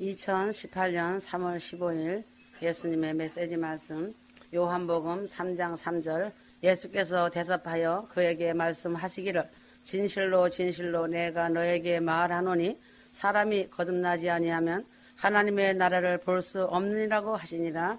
2018년 3월 15일 예수님의 메시지 말씀 요한복음 3장 3절 예수께서 대답하여 그에게 말씀하시기를 진실로 진실로 내가 너에게 말하노니 사람이 거듭나지 아니하면 하나님의 나라를 볼 수 없느니라고 하시니라.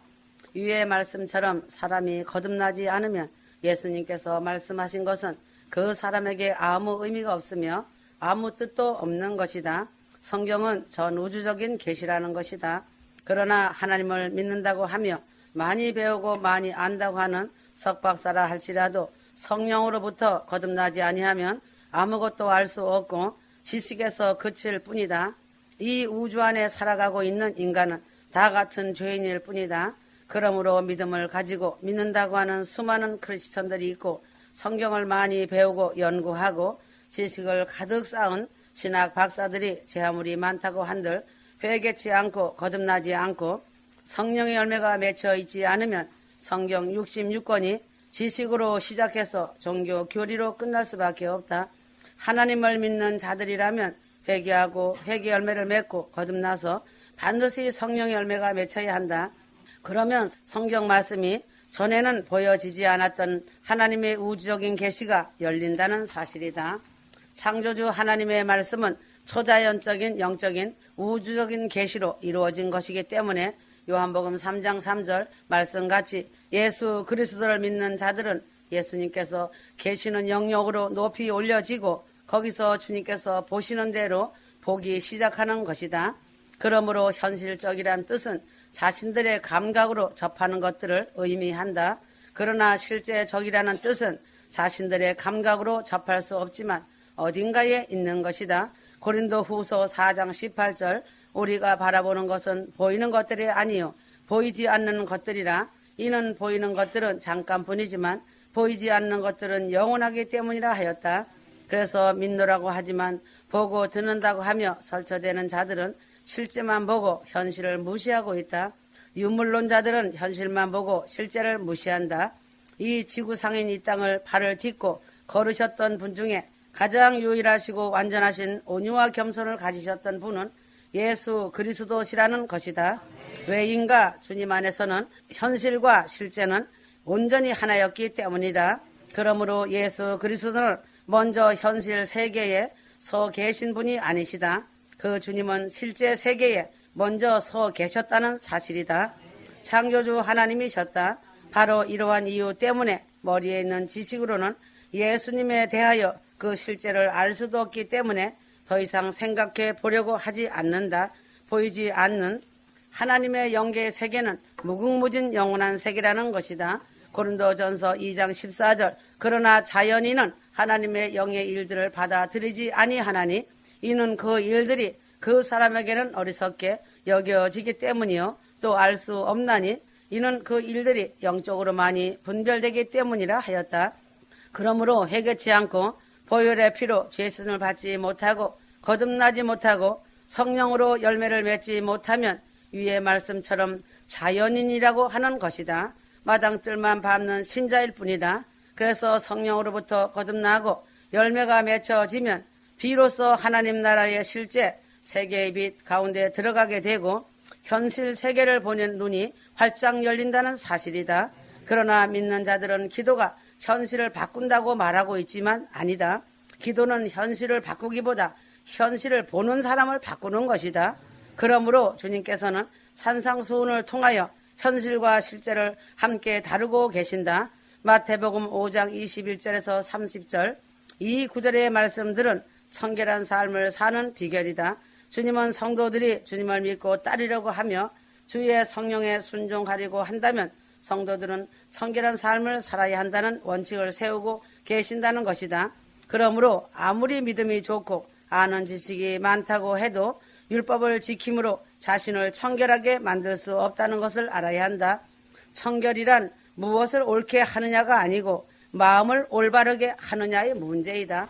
위의 말씀처럼 사람이 거듭나지 않으면 예수님께서 말씀하신 것은 그 사람에게 아무 의미가 없으며 아무 뜻도 없는 것이다. 성경은 전 우주적인 계시라는 것이다. 그러나 하나님을 믿는다고 하며 많이 배우고 많이 안다고 하는 석박사라 할지라도 성령으로부터 거듭나지 아니하면 아무것도 알 수 없고 지식에서 그칠 뿐이다. 이 우주 안에 살아가고 있는 인간은 다 같은 죄인일 뿐이다. 그러므로 믿음을 가지고 믿는다고 하는 수많은 크리스천들이 있고 성경을 많이 배우고 연구하고 지식을 가득 쌓은 신학 박사들이 제 아무리 많다고 한들 회개치 않고 거듭나지 않고 성령의 열매가 맺혀 있지 않으면 성경 66권이 지식으로 시작해서 종교 교리로 끝날 수밖에 없다. 하나님을 믿는 자들이라면 회개하고 회개 열매를 맺고 거듭나서 반드시 성령의 열매가 맺혀야 한다. 그러면 성경 말씀이 전에는 보여지지 않았던 하나님의 우주적인 계시가 열린다는 사실이다. 창조주 하나님의 말씀은 초자연적인 영적인 우주적인 계시로 이루어진 것이기 때문에 요한복음 3장 3절 말씀같이 예수 그리스도를 믿는 자들은 예수님께서 계시는 영역으로 높이 올려지고 거기서 주님께서 보시는 대로 보기 시작하는 것이다. 그러므로 현실적이란 뜻은 자신들의 감각으로 접하는 것들을 의미한다. 그러나 실제적이라는 뜻은 자신들의 감각으로 접할 수 없지만 어딘가에 있는 것이다. 고린도 후서 4장 18절 우리가 바라보는 것은 보이는 것들이 아니요 보이지 않는 것들이라. 이는 보이는 것들은 잠깐뿐이지만 보이지 않는 것들은 영원하기 때문이라 하였다. 그래서 믿노라고 하지만 보고 듣는다고 하며 설쳐대는 자들은 실제만 보고 현실을 무시하고 있다. 유물론자들은 현실만 보고 실제를 무시한다. 이 지구상인 이 땅을 발을 딛고 걸으셨던 분 중에 가장 유일하시고 완전하신 온유와 겸손을 가지셨던 분은 예수 그리스도시라는 것이다. 왜인가? 주님 안에서는 현실과 실제는 온전히 하나였기 때문이다. 그러므로 예수 그리스도는 먼저 현실 세계에 서 계신 분이 아니시다. 그 주님은 실제 세계에 먼저 서 계셨다는 사실이다. 창조주 하나님이셨다. 바로 이러한 이유 때문에 머리에 있는 지식으로는 예수님에 대하여 그 실제를 알 수도 없기 때문에 더 이상 생각해 보려고 하지 않는다. 보이지 않는 하나님의 영계의 세계는 무궁무진 영원한 세계라는 것이다. 고린도전서 2장 14절 그러나 자연인은 하나님의 영의 일들을 받아들이지 아니하나니 이는 그 일들이 그 사람에게는 어리석게 여겨지기 때문이요 또 알 수 없나니 이는 그 일들이 영적으로 많이 분별되기 때문이라 하였다. 그러므로 회개치 않고 보혈의 피로 죄씀을 받지 못하고 거듭나지 못하고 성령으로 열매를 맺지 못하면 위의 말씀처럼 자연인이라고 하는 것이다. 마당뜰만 밟는 신자일 뿐이다. 그래서 성령으로부터 거듭나고 열매가 맺혀지면 비로소 하나님 나라의 실제 세계의 빛 가운데 들어가게 되고 현실 세계를 보는 눈이 활짝 열린다는 사실이다. 그러나 믿는 자들은 기도가 현실을 바꾼다고 말하고 있지만 아니다. 기도는 현실을 바꾸기보다 현실을 보는 사람을 바꾸는 것이다. 그러므로 주님께서는 산상수훈을 통하여 현실과 실제를 함께 다루고 계신다. 마태복음 5장 21절에서 30절 이 구절의 말씀들은 청결한 삶을 사는 비결이다. 주님은 성도들이 주님을 믿고 따르려고 하며 주의 성령에 순종하려고 한다면 성도들은 청결한 삶을 살아야 한다는 원칙을 세우고 계신다는 것이다. 그러므로 아무리 믿음이 좋고 아는 지식이 많다고 해도 율법을 지킴으로 자신을 청결하게 만들 수 없다는 것을 알아야 한다. 청결이란 무엇을 옳게 하느냐가 아니고 마음을 올바르게 하느냐의 문제이다.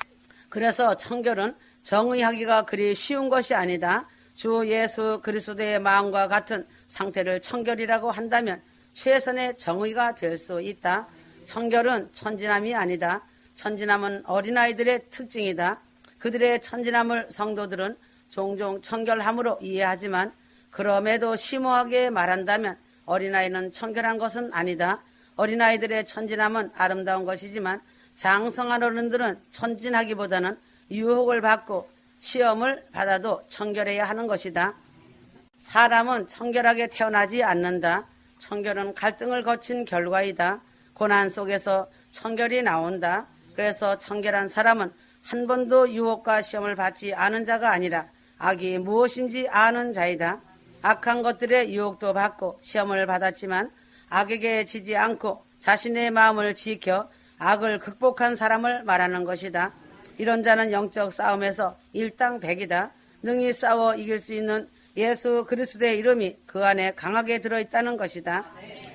그래서 청결은 정의하기가 그리 쉬운 것이 아니다. 주 예수 그리스도의 마음과 같은 상태를 청결이라고 한다면 최선의 정의가 될 수 있다. 청결은 천진함이 아니다. 천진함은 어린아이들의 특징이다. 그들의 천진함을 성도들은 종종 청결함으로 이해하지만 그럼에도 심오하게 말한다면 어린아이는 청결한 것은 아니다. 어린아이들의 천진함은 아름다운 것이지만 장성한 어른들은 천진하기보다는 유혹을 받고 시험을 받아도 청결해야 하는 것이다. 사람은 청결하게 태어나지 않는다. 청결은 갈등을 거친 결과이다. 고난 속에서 청결이 나온다. 그래서 청결한 사람은 한 번도 유혹과 시험을 받지 않은 자가 아니라 악이 무엇인지 아는 자이다. 악한 것들의 유혹도 받고 시험을 받았지만 악에게 지지 않고 자신의 마음을 지켜 악을 극복한 사람을 말하는 것이다. 이런 자는 영적 싸움에서 일당백이다. 능히 싸워 이길 수 있는 예수 그리스도의 이름이 그 안에 강하게 들어있다는 것이다.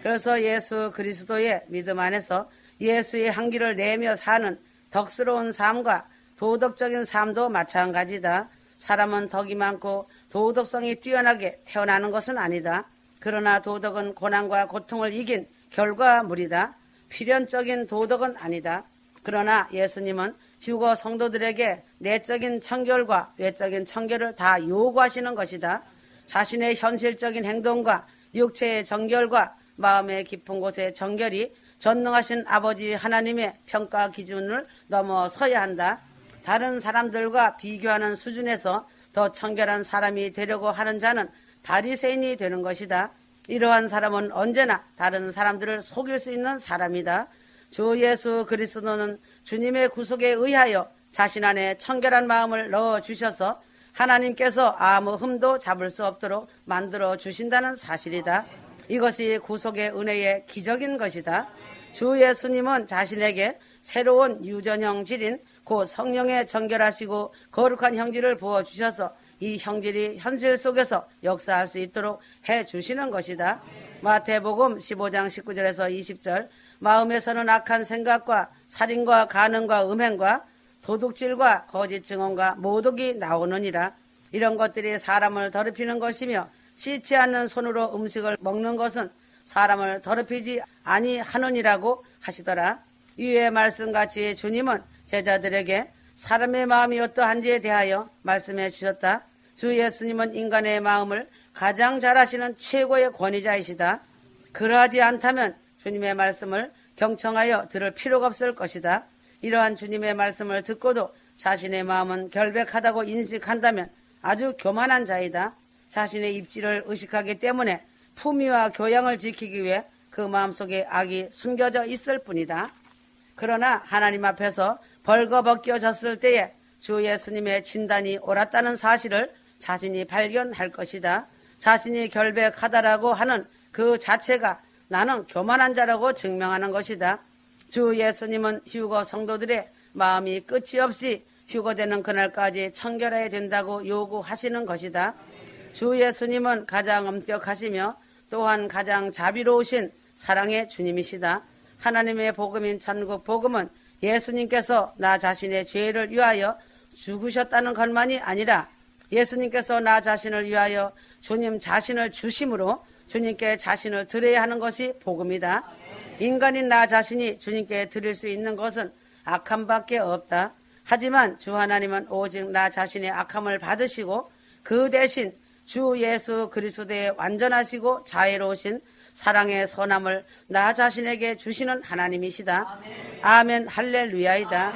그래서 예수 그리스도의 믿음 안에서 예수의 향기를 내며 사는 덕스러운 삶과 도덕적인 삶도 마찬가지다. 사람은 덕이 많고 도덕성이 뛰어나게 태어나는 것은 아니다. 그러나 도덕은 고난과 고통을 이긴 결과물이다. 필연적인 도덕은 아니다. 그러나 예수님은 휴거 성도들에게 내적인 청결과 외적인 청결을 다 요구하시는 것이다. 자신의 현실적인 행동과 육체의 정결과 마음의 깊은 곳의 정결이 전능하신 아버지 하나님의 평가 기준을 넘어서야 한다. 다른 사람들과 비교하는 수준에서 더 청결한 사람이 되려고 하는 자는 바리새인이 되는 것이다. 이러한 사람은 언제나 다른 사람들을 속일 수 있는 사람이다. 주 예수 그리스도는 주님의 구속에 의하여 자신 안에 청결한 마음을 넣어주셔서 하나님께서 아무 흠도 잡을 수 없도록 만들어 주신다는 사실이다. 이것이 구속의 은혜의 기적인 것이다. 주 예수님은 자신에게 새로운 유전형 질인 곧 성령에 정결하시고 거룩한 형질을 부어주셔서 이 형질이 현실 속에서 역사할 수 있도록 해주시는 것이다. 마태복음 15장 19절에서 20절 마음에서는 악한 생각과 살인과 간음과 음행과 도둑질과 거짓 증언과 모독이 나오느니라. 이런 것들이 사람을 더럽히는 것이며 씻지 않는 손으로 음식을 먹는 것은 사람을 더럽히지 아니하느니라고 하시더라. 위의 말씀같이 주님은 제자들에게 사람의 마음이 어떠한지에 대하여 말씀해 주셨다. 주 예수님은 인간의 마음을 가장 잘 아시는 최고의 권위자이시다. 그러하지 않다면 주님의 말씀을 경청하여 들을 필요가 없을 것이다. 이러한 주님의 말씀을 듣고도 자신의 마음은 결백하다고 인식한다면 아주 교만한 자이다. 자신의 입지를 의식하기 때문에 품위와 교양을 지키기 위해 그 마음속에 악이 숨겨져 있을 뿐이다. 그러나 하나님 앞에서 벌거벗겨졌을 때에 주 예수님의 진단이 옳았다는 사실을 자신이 발견할 것이다. 자신이 결백하다라고 하는 그 자체가 나는 교만한 자라고 증명하는 것이다. 주 예수님은 휴거 성도들의 마음이 끝이 없이 휴거되는 그날까지 청결해야 된다고 요구하시는 것이다. 주 예수님은 가장 엄격하시며 또한 가장 자비로우신 사랑의 주님이시다. 하나님의 복음인 천국 복음은 예수님께서 나 자신의 죄를 위하여 죽으셨다는 것만이 아니라 예수님께서 나 자신을 위하여 주님 자신을 주심으로 주님께 자신을 드려야 하는 것이 복음이다. 인간인 나 자신이 주님께 드릴 수 있는 것은 악함밖에 없다. 하지만 주 하나님은 오직 나 자신의 악함을 받으시고 그 대신 주 예수 그리스도의 완전하시고 자애로우신 사랑의 선함을 나 자신에게 주시는 하나님이시다. 아멘 할렐루야이다.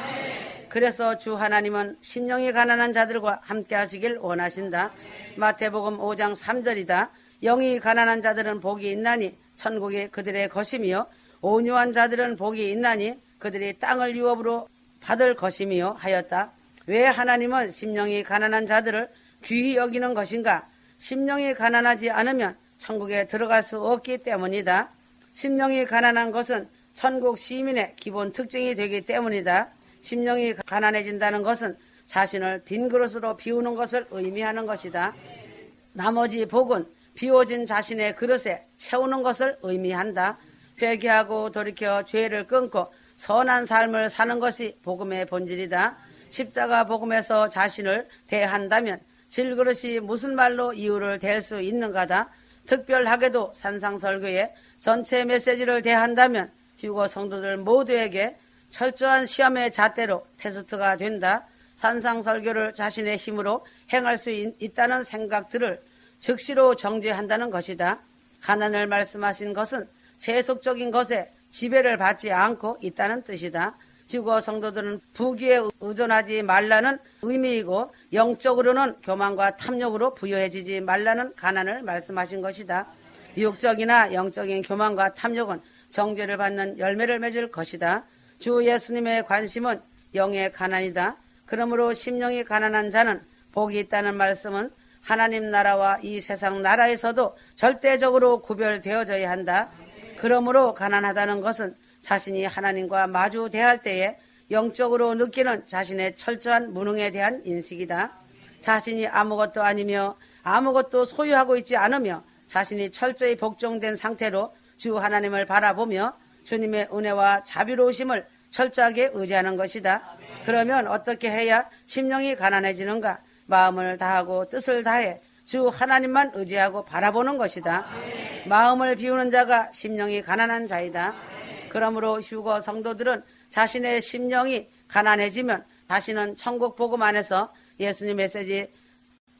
그래서 주 하나님은 심령이 가난한 자들과 함께 하시길 원하신다. 마태복음 5장 3절이다. 영이 가난한 자들은 복이 있나니 천국이 그들의 것이며 온유한 자들은 복이 있나니 그들이 땅을 유업으로 받을 것이며 하였다. 왜 하나님은 심령이 가난한 자들을 귀히 여기는 것인가? 심령이 가난하지 않으면 천국에 들어갈 수 없기 때문이다. 심령이 가난한 것은 천국 시민의 기본 특징이 되기 때문이다. 심령이 가난해진다는 것은 자신을 빈 그릇으로 비우는 것을 의미하는 것이다. 나머지 복은 비워진 자신의 그릇에 채우는 것을 의미한다. 회개하고 돌이켜 죄를 끊고 선한 삶을 사는 것이 복음의 본질이다. 십자가 복음에서 자신을 대한다면 질그릇이 무슨 말로 이유를 댈 수 있는가다. 특별하게도 산상설교의 전체 메시지를 대한다면 휴거 성도들 모두에게 철저한 시험의 잣대로 테스트가 된다. 산상설교를 자신의 힘으로 행할 수 있다는 생각들을 즉시로 정죄한다는 것이다. 가난을 말씀하신 것은 세속적인 것에 지배를 받지 않고 있다는 뜻이다. 휴거 성도들은 부귀에 의존하지 말라는 의미이고 영적으로는 교만과 탐욕으로 부유해지지 말라는 가난을 말씀하신 것이다. 육적이나 영적인 교만과 탐욕은 정죄를 받는 열매를 맺을 것이다. 주 예수님의 관심은 영의 가난이다. 그러므로 심령이 가난한 자는 복이 있다는 말씀은 하나님 나라와 이 세상 나라에서도 절대적으로 구별되어져야 한다. 그러므로 가난하다는 것은 자신이 하나님과 마주 대할 때에 영적으로 느끼는 자신의 철저한 무능에 대한 인식이다. 자신이 아무것도 아니며 아무것도 소유하고 있지 않으며 자신이 철저히 복종된 상태로 주 하나님을 바라보며 주님의 은혜와 자비로우심을 철저하게 의지하는 것이다. 그러면 어떻게 해야 심령이 가난해지는가? 마음을 다하고 뜻을 다해 주 하나님만 의지하고 바라보는 것이다. 마음을 비우는 자가 심령이 가난한 자이다. 그러므로 휴거 성도들은 자신의 심령이 가난해지면 다시는 천국 복음 안에서 예수님 메시지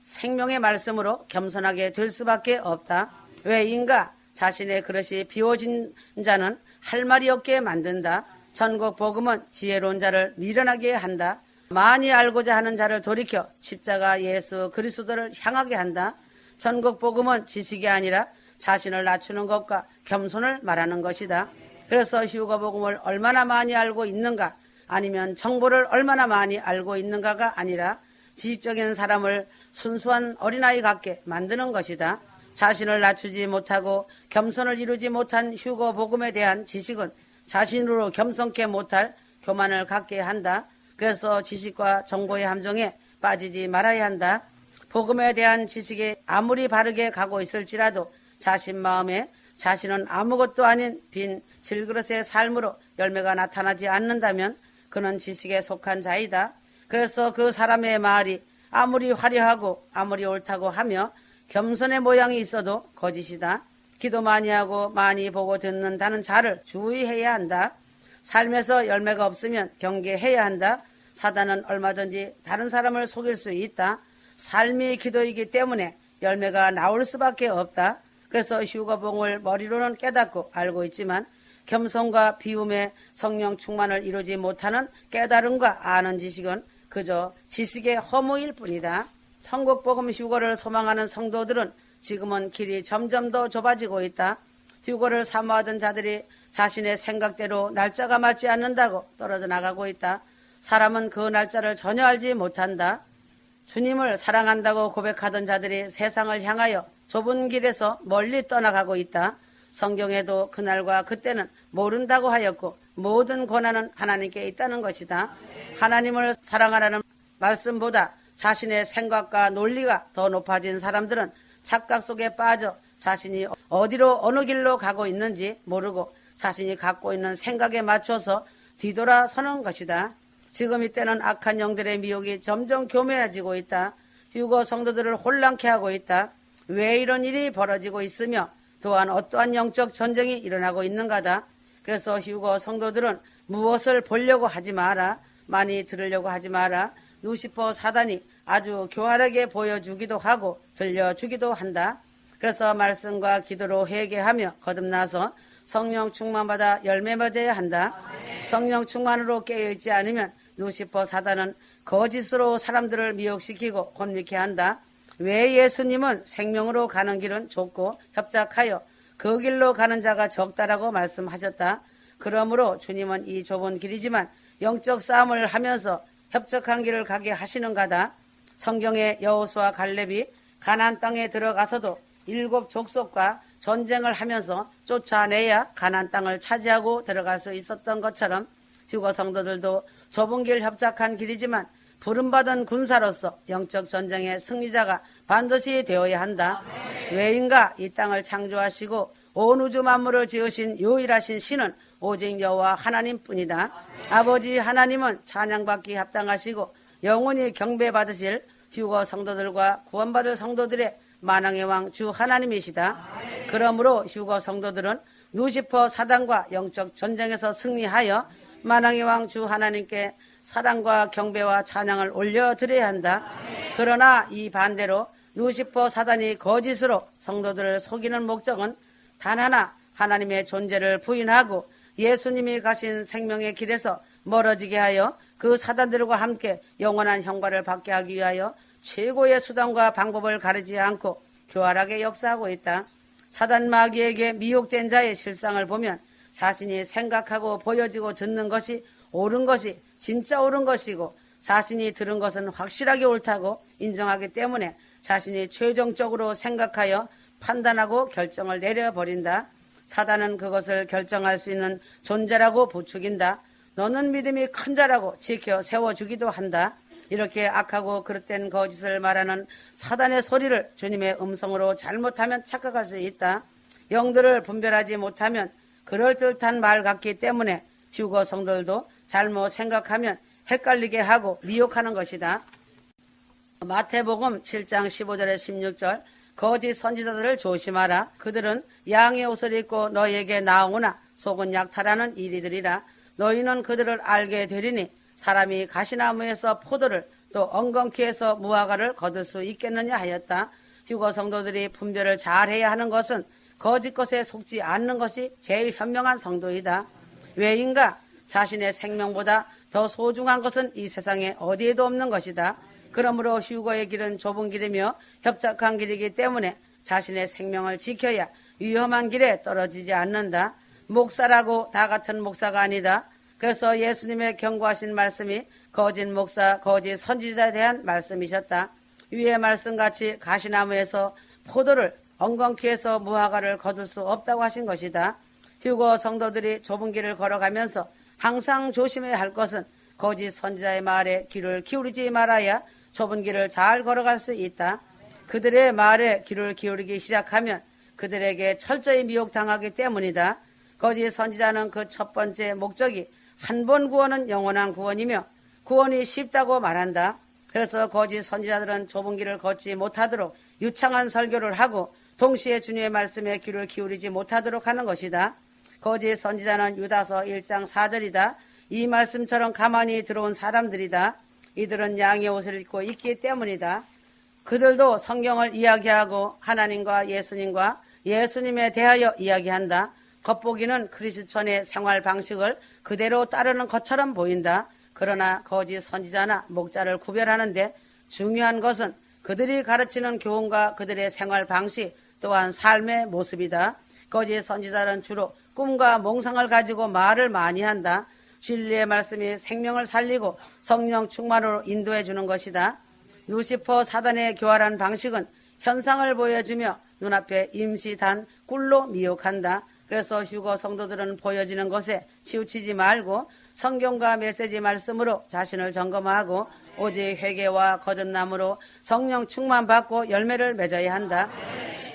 생명의 말씀으로 겸손하게 될 수밖에 없다. 왜인가? 자신의 그릇이 비워진 자는 할 말이 없게 만든다. 천국 복음은 지혜로운 자를 미련하게 한다. 많이 알고자 하는 자를 돌이켜 십자가 예수 그리스도를 향하게 한다. 천국 복음은 지식이 아니라 자신을 낮추는 것과 겸손을 말하는 것이다. 그래서 휴거 복음을 얼마나 많이 알고 있는가, 아니면 정보를 얼마나 많이 알고 있는가가 아니라 지식적인 사람을 순수한 어린아이 같게 만드는 것이다. 자신을 낮추지 못하고 겸손을 이루지 못한 휴거 복음에 대한 지식은 자신으로 겸손케 못할 교만을 갖게 한다. 그래서 지식과 정보의 함정에 빠지지 말아야 한다. 복음에 대한 지식이 아무리 바르게 가고 있을지라도 자신 마음에 자신은 아무것도 아닌 빈 질그릇의 삶으로 열매가 나타나지 않는다면 그는 지식에 속한 자이다. 그래서 그 사람의 말이 아무리 화려하고 아무리 옳다고 하며 겸손의 모양이 있어도 거짓이다. 기도 많이 하고 많이 보고 듣는다는 자를 주의해야 한다. 삶에서 열매가 없으면 경계해야 한다. 사단은 얼마든지 다른 사람을 속일 수 있다. 삶이 기도이기 때문에 열매가 나올 수밖에 없다. 그래서 휴거복음을 머리로는 깨닫고 알고 있지만 겸손과 비움의 성령 충만을 이루지 못하는 깨달음과 아는 지식은 그저 지식의 허무일 뿐이다. 천국복음 휴거를 소망하는 성도들은 지금은 길이 점점 더 좁아지고 있다. 휴거를 사모하던 자들이 자신의 생각대로 날짜가 맞지 않는다고 떨어져 나가고 있다. 사람은 그 날짜를 전혀 알지 못한다. 주님을 사랑한다고 고백하던 자들이 세상을 향하여 좁은 길에서 멀리 떠나가고 있다. 성경에도 그날과 그때는 모른다고 하였고 모든 권한은 하나님께 있다는 것이다. 하나님을 사랑하라는 말씀보다 자신의 생각과 논리가 더 높아진 사람들은 착각 속에 빠져 자신이 어디로 어느 길로 가고 있는지 모르고 자신이 갖고 있는 생각에 맞춰서 뒤돌아서는 것이다. 지금 이때는 악한 영들의 미혹이 점점 교묘해지고 있다. 휴거 성도들을 혼란케 하고 있다. 왜 이런 일이 벌어지고 있으며 또한 어떠한 영적 전쟁이 일어나고 있는가다. 그래서 휴거 성도들은 무엇을 보려고 하지 마라. 많이 들으려고 하지 마라. 루시퍼 사단이 아주 교활하게 보여주기도 하고 들려주기도 한다. 그래서 말씀과 기도로 회개하며 거듭나서 성령 충만받아 열매 맺어야 한다. 성령 충만으로 깨어있지 않으면 루시퍼 사단은 거짓으로 사람들을 미혹시키고 혼미케 한다. 왜 예수님은 생명으로 가는 길은 좁고 협착하여 그 길로 가는 자가 적다라고 말씀하셨다. 그러므로 주님은 이 좁은 길이지만 영적 싸움을 하면서 협착한 길을 가게 하시는가다. 성경의 여호수아 갈렙이 가나안 땅에 들어가서도 7 족속과 전쟁을 하면서 쫓아내야 가나안 땅을 차지하고 들어갈 수 있었던 것처럼 휴거 성도들도 좁은 길 협착한 길이지만 부름받은 군사로서 영적 전쟁의 승리자가 반드시 되어야 한다. 왜인가? 이 땅을 창조하시고 온 우주 만물을 지으신 유일하신 신은 오직 여호와 하나님뿐이다. 아버지 하나님은 찬양받기 합당하시고 영원히 경배받으실 휴거 성도들과 구원받을 성도들의 만왕의 왕 주 하나님이시다. 그러므로 휴거 성도들은 루시퍼 사단과 영적 전쟁에서 승리하여 만왕의 왕 주 하나님께 사랑과 경배와 찬양을 올려드려야 한다. 그러나 이 반대로 루시퍼 사단이 거짓으로 성도들을 속이는 목적은 단 하나, 하나님의 존재를 부인하고 예수님이 가신 생명의 길에서 멀어지게 하여 그 사단들과 함께 영원한 형벌을 받게 하기 위하여 최고의 수단과 방법을 가리지 않고 교활하게 역사하고 있다. 사단 마귀에게 미혹된 자의 실상을 보면 자신이 생각하고 보여지고 듣는 것이 옳은 것이 진짜 옳은 것이고 자신이 들은 것은 확실하게 옳다고 인정하기 때문에 자신이 최종적으로 생각하여 판단하고 결정을 내려버린다. 사단은 그것을 결정할 수 있는 존재라고 부추긴다. 너는 믿음이 큰 자라고 지켜 세워주기도 한다. 이렇게 악하고 그릇된 거짓을 말하는 사단의 소리를 주님의 음성으로 잘못하면 착각할 수 있다. 영들을 분별하지 못하면 그럴듯한 말 같기 때문에 휴거 성도들도 잘못 생각하면 헷갈리게 하고 미혹하는 것이다. 마태복음 7장 15절에 16절 거짓 선지자들을 조심하라. 그들은 양의 옷을 입고 너희에게 나오나 속은 약탈하는 이리들이라. 너희는 그들을 알게 되리니 사람이 가시나무에서 포도를 또 엉겅퀴에서 무화과를 거둘 수 있겠느냐 하였다. 휴거 성도들이 분별을 잘해야 하는 것은 거짓 것에 속지 않는 것이 제일 현명한 성도이다. 왜인가? 자신의 생명보다 더 소중한 것은 이 세상에 어디에도 없는 것이다. 그러므로 휴거의 길은 좁은 길이며 협착한 길이기 때문에 자신의 생명을 지켜야 위험한 길에 떨어지지 않는다. 목사라고 다 같은 목사가 아니다. 그래서 예수님의 경고하신 말씀이 거짓 목사, 거짓 선지자에 대한 말씀이셨다. 위의 말씀같이 가시나무에서 포도를 엉겅퀴에서 무화과를 거둘 수 없다고 하신 것이다. 휴거 성도들이 좁은 길을 걸어가면서 항상 조심해야 할 것은 거짓 선지자의 말에 귀를 기울이지 말아야 좁은 길을 잘 걸어갈 수 있다. 그들의 말에 귀를 기울이기 시작하면 그들에게 철저히 미혹당하기 때문이다. 거짓 선지자는 그 첫 번째 목적이 한 번 구원은 영원한 구원이며 구원이 쉽다고 말한다. 그래서 거짓 선지자들은 좁은 길을 걷지 못하도록 유창한 설교를 하고 동시에 주님의 말씀에 귀를 기울이지 못하도록 하는 것이다. 거짓 선지자는 유다서 1장 4절이다. 이 말씀처럼 가만히 들어온 사람들이다. 이들은 양의 옷을 입고 있기 때문이다. 그들도 성경을 이야기하고 하나님과 예수님과 예수님에 대하여 이야기한다. 겉보기는 크리스천의 생활 방식을 그대로 따르는 것처럼 보인다. 그러나 거짓 선지자나 목자를 구별하는데 중요한 것은 그들이 가르치는 교훈과 그들의 생활 방식 또한 삶의 모습이다. 거짓 선지자는 주로 꿈과 몽상을 가지고 말을 많이 한다. 진리의 말씀이 생명을 살리고 성령 충만으로 인도해 주는 것이다. 루시퍼 사단의 교활한 방식은 현상을 보여주며 눈앞에 임시 단 꿀로 미혹한다. 그래서 휴거 성도들은 보여지는 것에 치우치지 말고 성경과 메시지 말씀으로 자신을 점검하고 오직 회개와 거듭남으로 성령 충만 받고 열매를 맺어야 한다.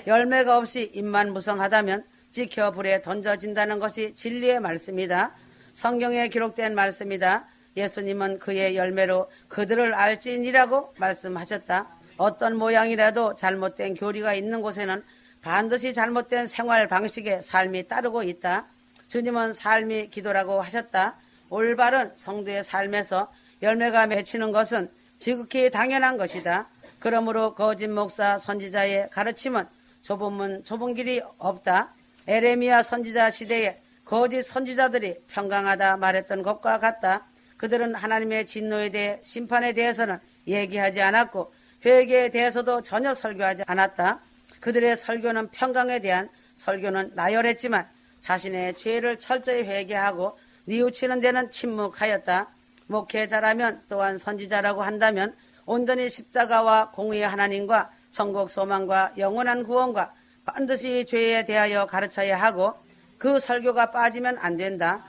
열매가 없이 입만 무성하다면 찍혀 불에 던져진다는 것이 진리의 말씀이다. 성경에 기록된 말씀이다. 예수님은 그의 열매로 그들을 알지니라고 말씀하셨다. 어떤 모양이라도 잘못된 교리가 있는 곳에는 반드시 잘못된 생활 방식의 삶이 따르고 있다. 주님은 삶이 기도라고 하셨다. 올바른 성도의 삶에서 열매가 맺히는 것은 지극히 당연한 것이다. 그러므로 거짓 목사 선지자의 가르침은 좁은 문 좁은 길이 없다. 에레미야 선지자 시대에 거짓 선지자들이 평강하다 말했던 것과 같다. 그들은 하나님의 진노에 대해 심판에 대해서는 얘기하지 않았고 회개에 대해서도 전혀 설교하지 않았다. 그들의 설교는 평강에 대한 설교는 나열했지만 자신의 죄를 철저히 회개하고 뉘우치는 데는 침묵하였다. 목회자라면 또한 선지자라고 한다면 온전히 십자가와 공의의 하나님과 천국 소망과 영원한 구원과 반드시 죄에 대하여 가르쳐야 하고 그 설교가 빠지면 안 된다.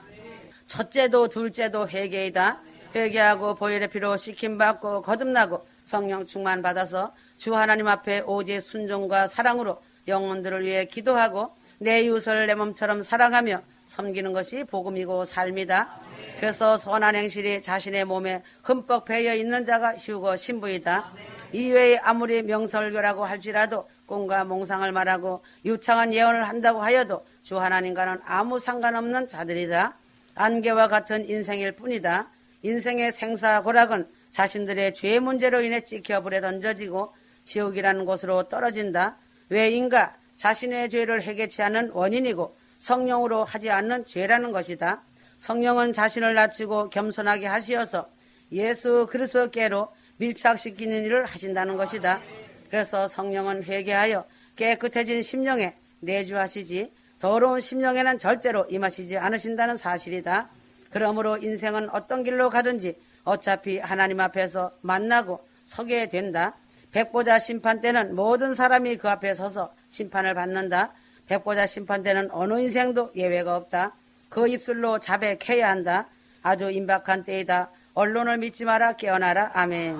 첫째도 둘째도 회개이다. 회개하고 보혈의 피로 씻김받고 거듭나고 성령 충만 받아서 주 하나님 앞에 오직 순종과 사랑으로 영혼들을 위해 기도하고 내 이웃을 내 몸처럼 사랑하며 섬기는 것이 복음이고 삶이다. 그래서 선한 행실이 자신의 몸에 흠뻑 배어 있는 자가 휴거 신부이다. 이외에 아무리 명설교라고 할지라도 꿈과 몽상을 말하고 유창한 예언을 한다고 하여도 주 하나님과는 아무 상관없는 자들이다. 안개와 같은 인생일 뿐이다. 인생의 생사고락은 자신들의 죄 문제로 인해 찍혀 불에 던져지고 지옥이라는 곳으로 떨어진다. 왜인가? 자신의 죄를 해결치 않는 원인이고 성령으로 하지 않는 죄라는 것이다. 성령은 자신을 낮추고 겸손하게 하시어서 예수 그리스도께로 밀착시키는 일을 하신다는 것이다. 그래서 성령은 회개하여 깨끗해진 심령에 내주하시지 더러운 심령에는 절대로 임하시지 않으신다는 사실이다. 그러므로 인생은 어떤 길로 가든지 어차피 하나님 앞에서 만나고 서게 된다. 백보자 심판 때는 모든 사람이 그 앞에 서서 심판을 받는다. 백보자 심판 때는 어느 인생도 예외가 없다. 그 입술로 자백해야 한다. 아주 임박한 때이다. 언론을 믿지 마라. 깨어나라. 아멘.